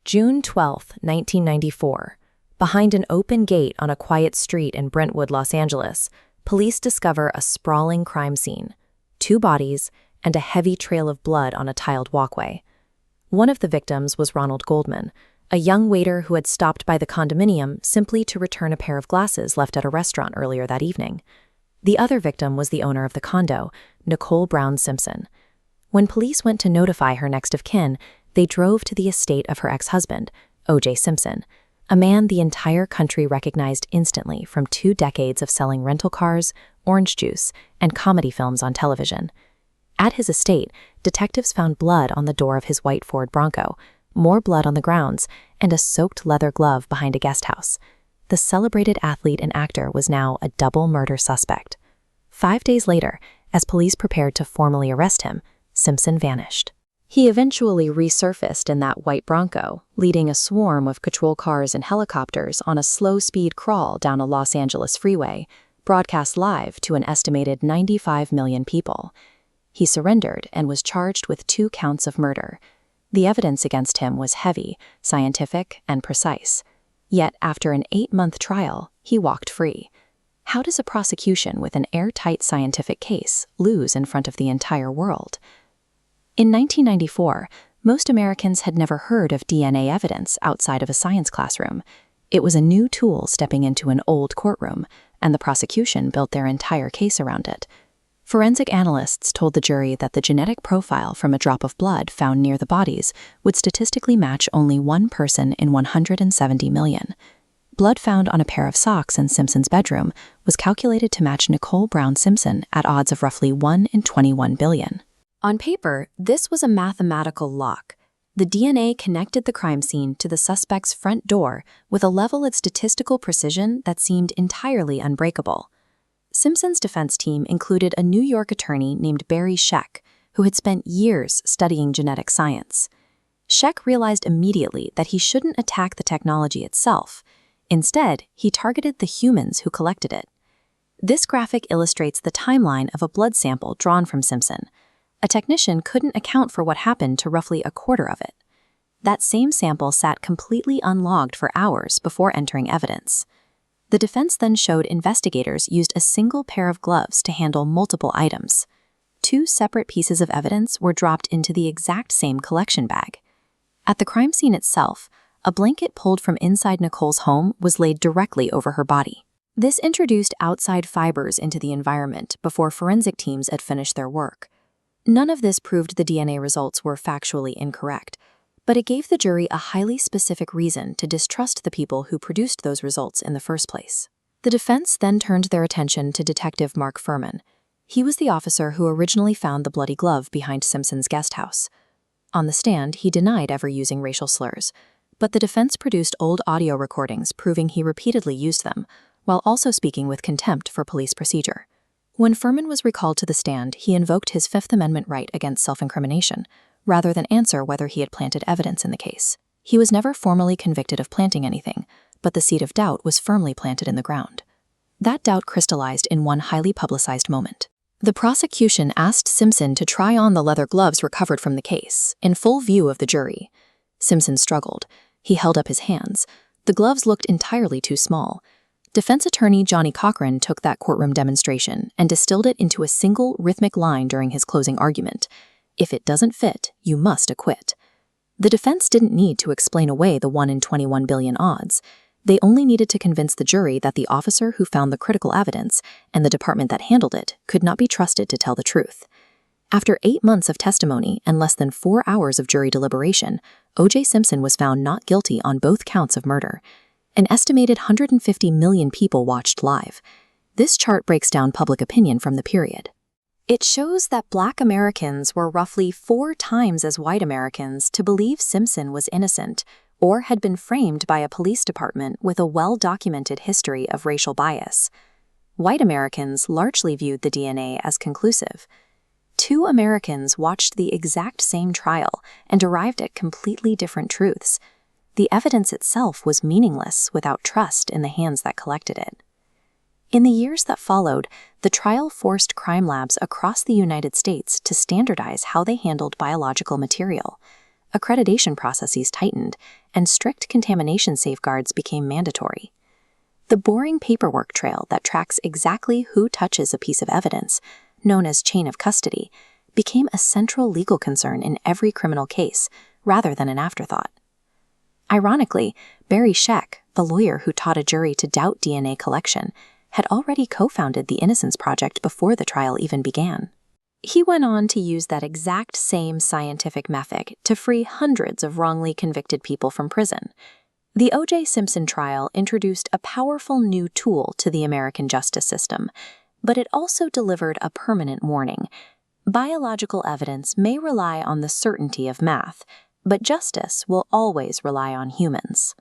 June 12, 1994. Behind an open gate on a quiet street in Brentwood, Los Angeles, police discover a sprawling crime scene, 2 bodies, and a heavy trail of blood on a tiled walkway. One of the victims was Ronald Goldman, a young waiter who had stopped by the condominium simply to return a pair of glasses left at a restaurant earlier that evening. The other victim was the owner of the condo, Nicole Brown Simpson. When police went to notify her next of kin, they drove to the estate of her ex-husband, O.J. Simpson, a man the entire country recognized instantly from 2 decades of selling rental cars, orange juice, and comedy films on television. At his estate, detectives found blood on the door of his white Ford Bronco, more blood on the grounds, and a soaked leather glove behind a guest house. The celebrated athlete and actor was now a double murder suspect. 5 days later, as police prepared to formally arrest him, Simpson vanished. He eventually resurfaced in that white Bronco, leading a swarm of patrol cars and helicopters on a slow-speed crawl down a Los Angeles freeway, broadcast live to an estimated 95 million people. He surrendered and was charged with 2 counts of murder. The evidence against him was heavy, scientific, and precise. Yet, after an 8-month trial, he walked free. How does a prosecution with an airtight scientific case lose in front of the entire world? In 1994, most Americans had never heard of DNA evidence outside of a science classroom. It was a new tool stepping into an old courtroom, and the prosecution built their entire case around it. Forensic analysts told the jury that the genetic profile from a drop of blood found near the bodies would statistically match only 1 person in 170 million. Blood found on a pair of socks in Simpson's bedroom was calculated to match Nicole Brown Simpson at odds of roughly 1 in 21 billion. On paper, this was a mathematical lock. The DNA connected the crime scene to the suspect's front door with a level of statistical precision that seemed entirely unbreakable. Simpson's defense team included a New York attorney named Barry Scheck, who had spent years studying genetic science. Scheck realized immediately that he shouldn't attack the technology itself. Instead, he targeted the humans who collected it. This graphic illustrates the timeline of a blood sample drawn from Simpson. A technician couldn't account for what happened to roughly a quarter of it. That same sample sat completely unlogged for hours before entering evidence. The defense then showed investigators used a single pair of gloves to handle multiple items. 2 separate pieces of evidence were dropped into the exact same collection bag. At the crime scene itself, a blanket pulled from inside Nicole's home was laid directly over her body. This introduced outside fibers into the environment before forensic teams had finished their work. None of this proved the DNA results were factually incorrect, but it gave the jury a highly specific reason to distrust the people who produced those results in the first place. The defense then turned their attention to Detective Mark Furman. He was the officer who originally found the bloody glove behind Simpson's guest house. On the stand, he denied ever using racial slurs, but the defense produced old audio recordings proving he repeatedly used them, while also speaking with contempt for police procedure. When Furman was recalled to the stand, he invoked his Fifth Amendment right against self-incrimination, rather than answer whether he had planted evidence in the case. He was never formally convicted of planting anything, but the seed of doubt was firmly planted in the ground. That doubt crystallized in one highly publicized moment. The prosecution asked Simpson to try on the leather gloves recovered from the case, in full view of the jury. Simpson struggled. He held up his hands. The gloves looked entirely too small. Defense attorney Johnny Cochran took that courtroom demonstration and distilled it into a single rhythmic line during his closing argument. If it doesn't fit, you must acquit. The defense didn't need to explain away the 1 in 21 billion odds. They only needed to convince the jury that the officer who found the critical evidence and the department that handled it could not be trusted to tell the truth. After 8 months of testimony and less than 4 hours of jury deliberation, O.J. Simpson was found not guilty on both counts of murder. An estimated 150 million people watched live. This chart breaks down public opinion from the period. It shows that Black Americans were roughly 4 times as white Americans to believe Simpson was innocent or had been framed by a police department with a well-documented history of racial bias. White Americans largely viewed the DNA as conclusive. 2 Americans watched the exact same trial and arrived at completely different truths. The evidence itself was meaningless without trust in the hands that collected it. In the years that followed, the trial forced crime labs across the United States to standardize how they handled biological material. accreditation processes tightened, and strict contamination safeguards became mandatory. The boring paperwork trail that tracks exactly who touches a piece of evidence, known as chain of custody, became a central legal concern in every criminal case, rather than an afterthought. Ironically, Barry Scheck, the lawyer who taught a jury to doubt DNA collection, had already co-founded the Innocence Project before the trial even began. He went on to use that exact same scientific method to free hundreds of wrongly convicted people from prison. The O.J. Simpson trial introduced a powerful new tool to the American justice system, but it also delivered a permanent warning. Biological evidence may rely on the certainty of math, but justice will always rely on humans.